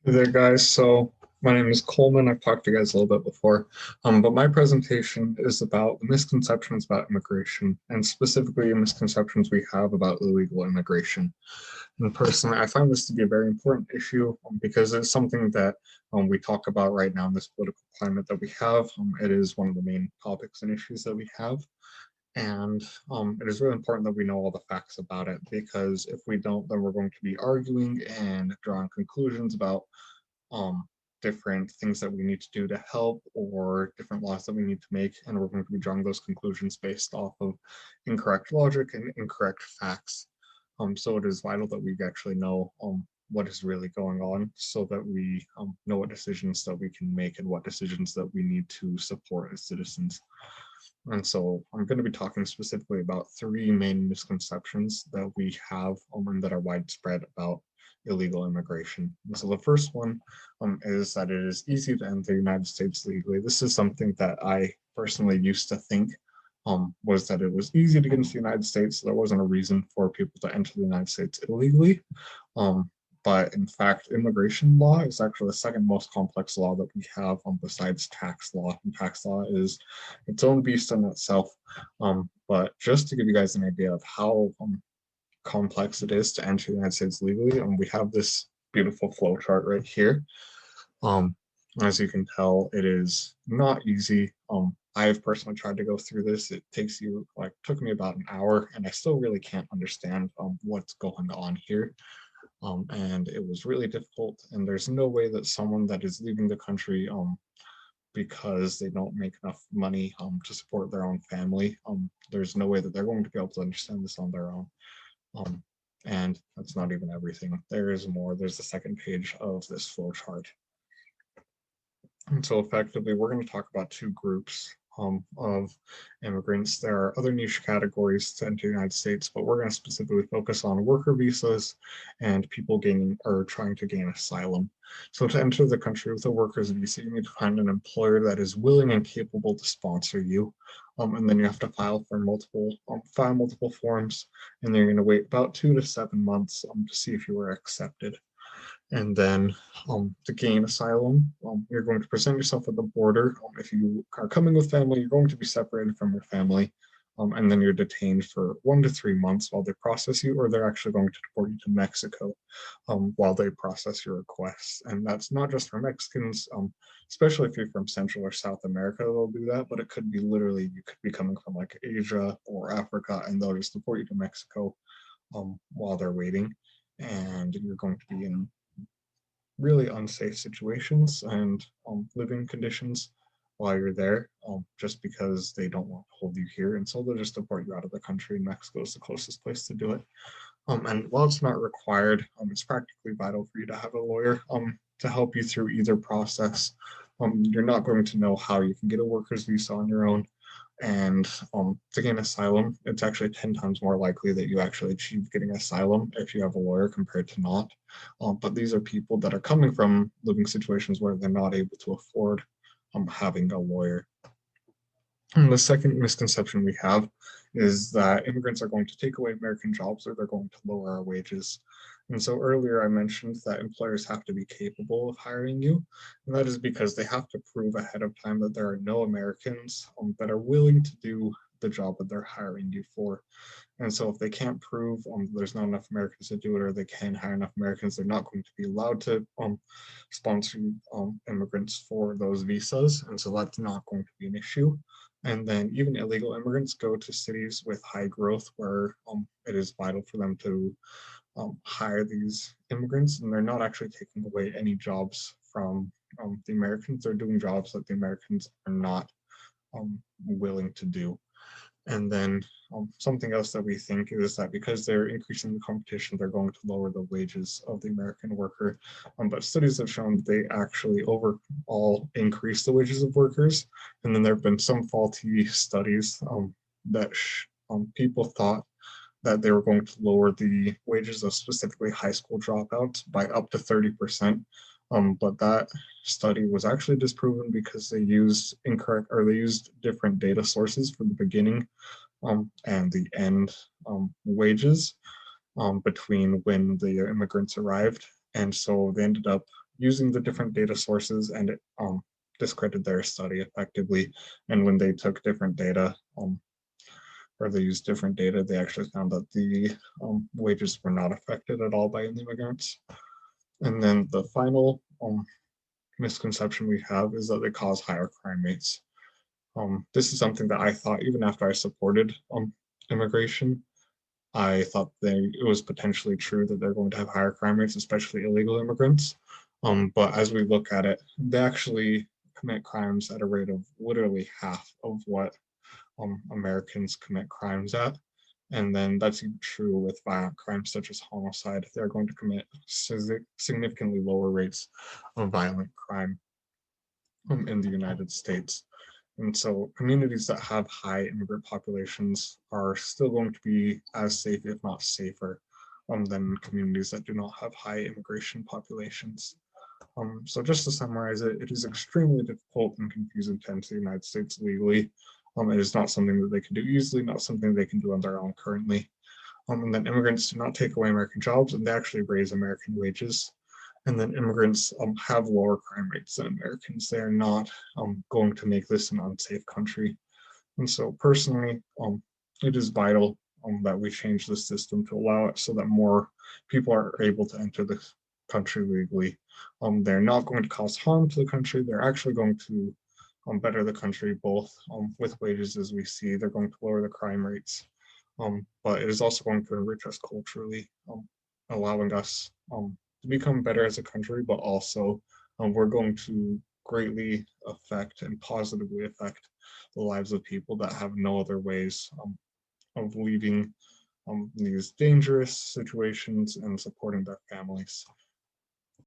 Hey there, guys. So my name is Coleman. I've talked to you guys a little bit before, but my presentation is about the misconceptions about immigration, and specifically misconceptions we have about illegal immigration. And personally, I find this to be a very important issue because it's something that we talk about right now in this political climate that we have. It is one of the main topics and issues that we have. And it is really important that we know all the facts about it because if we don't, then we're going to be arguing and drawing conclusions about um, different things that we need to do to help or different laws that we need to make. And we're going to be drawing those conclusions based off of incorrect logic and incorrect facts. So it is vital that we actually know what is really going on so that we know what decisions that we can make and what decisions that we need to support as citizens. And so I'm going to be talking specifically about three main misconceptions that we have and that are widespread about illegal immigration. And so the first one is that it is easy to enter the United States legally. This is something that I personally used to think was that it was easy to get into the United States. So there wasn't a reason for people to enter the United States illegally. Um, but in fact, immigration law is actually the second most complex law that we have besides tax law. And tax law is its own beast in itself. But just to give you guys an idea of how complex it is to enter the United States legally, we have this beautiful flow chart right here. Um, as you can tell, it is not easy. I've personally tried to go through this. It took me about an hour, and I still really can't understand what's going on here. And it was really difficult. And there's no way that someone that is leaving the country because they don't make enough money to support their own family, there's no way that they're going to be able to understand this on their own. Um, and that's not even everything. There is more. There's the second page of this flow chart. And so effectively, we're going to talk about two groups of immigrants. There are other niche categories to enter the United States, but we're going to specifically focus on worker visas and people gaining or trying to gain asylum. So to enter the country with a worker's visa, you need to find an employer that is willing and capable to sponsor you. And then you have to file multiple forms, and then you're going to wait about 2 to 7 months to see if you were accepted. And then to gain asylum, you're going to present yourself at the border. If you are coming with family, you're going to be separated from your family. And then you're detained for 1 to 3 months while they process you, or they're actually going to deport you to Mexico while they process your requests. And that's not just for Mexicans, especially if you're from Central or South America, they'll do that. But it could be literally, you could be coming from like Asia or Africa, and they'll just deport you to Mexico while they're waiting. And you're going to be in really unsafe situations and living conditions while you're there, just because they don't want to hold you here. And so they'll just deport you out of the country, and Mexico is the closest place to do it. And while it's not required, it's practically vital for you to have a lawyer to help you through either process. You're not going to know how you can get a worker's visa on your own. And to gain asylum, it's actually 10 times more likely that you actually achieve getting asylum if you have a lawyer compared to not. But these are people that are coming from living situations where they're not able to afford having a lawyer. And the second misconception we have is that immigrants are going to take away American jobs or they're going to lower our wages. And so earlier I mentioned that employers have to be capable of hiring you. And that is because they have to prove ahead of time that there are no Americans that are willing to do the job that they're hiring you for. And so if they can't prove there's not enough Americans to do it, or they can't hire enough Americans, they're not going to be allowed to sponsor immigrants for those visas. And so that's not going to be an issue. And then even illegal immigrants go to cities with high growth where it is vital for them to hire these immigrants, and they're not actually taking away any jobs from the Americans. They're doing jobs that the Americans are not willing to do. And then something else that we think is that because they're increasing the competition, they're going to lower the wages of the American worker. But studies have shown that they actually overall increase the wages of workers. And then there have been some faulty studies that people thought that they were going to lower the wages of specifically high school dropouts by up to 30%. But that study was actually disproven because they used different data sources for the beginning and the end wages between when the immigrants arrived. And so they ended up using the different data sources, and it discredited their study effectively. And when they took different data, or they used different data, they actually found that the wages were not affected at all by the immigrants. And then the final misconception we have is that they cause higher crime rates. This is something that I thought even after I supported immigration. I thought it was potentially true that they're going to have higher crime rates, especially illegal immigrants. But as we look at it, they actually commit crimes at a rate of literally half of what Americans commit crimes at. And then that's even true with violent crimes such as homicide. They're going to commit significantly lower rates of violent crime in the United States. And so communities that have high immigrant populations are still going to be as safe, if not safer, than communities that do not have high immigration populations. So just to summarize it, it is extremely difficult and confusing to enter the United States legally. It is not something that they can do easily, not something they can do on their own currently. And then immigrants do not take away American jobs, and they actually raise American wages. And then immigrants have lower crime rates than Americans. They are not going to make this an unsafe country. And so personally, it is vital that we change the system to allow it so that more people are able to enter the country legally. They're not going to cause harm to the country. They're actually going to better the country, both with wages as we see. They're going to lower the crime rates. But it is also going to enrich us culturally, allowing us to become better as a country, but also we're going to greatly affect and positively affect the lives of people that have no other ways of leaving these dangerous situations and supporting their families.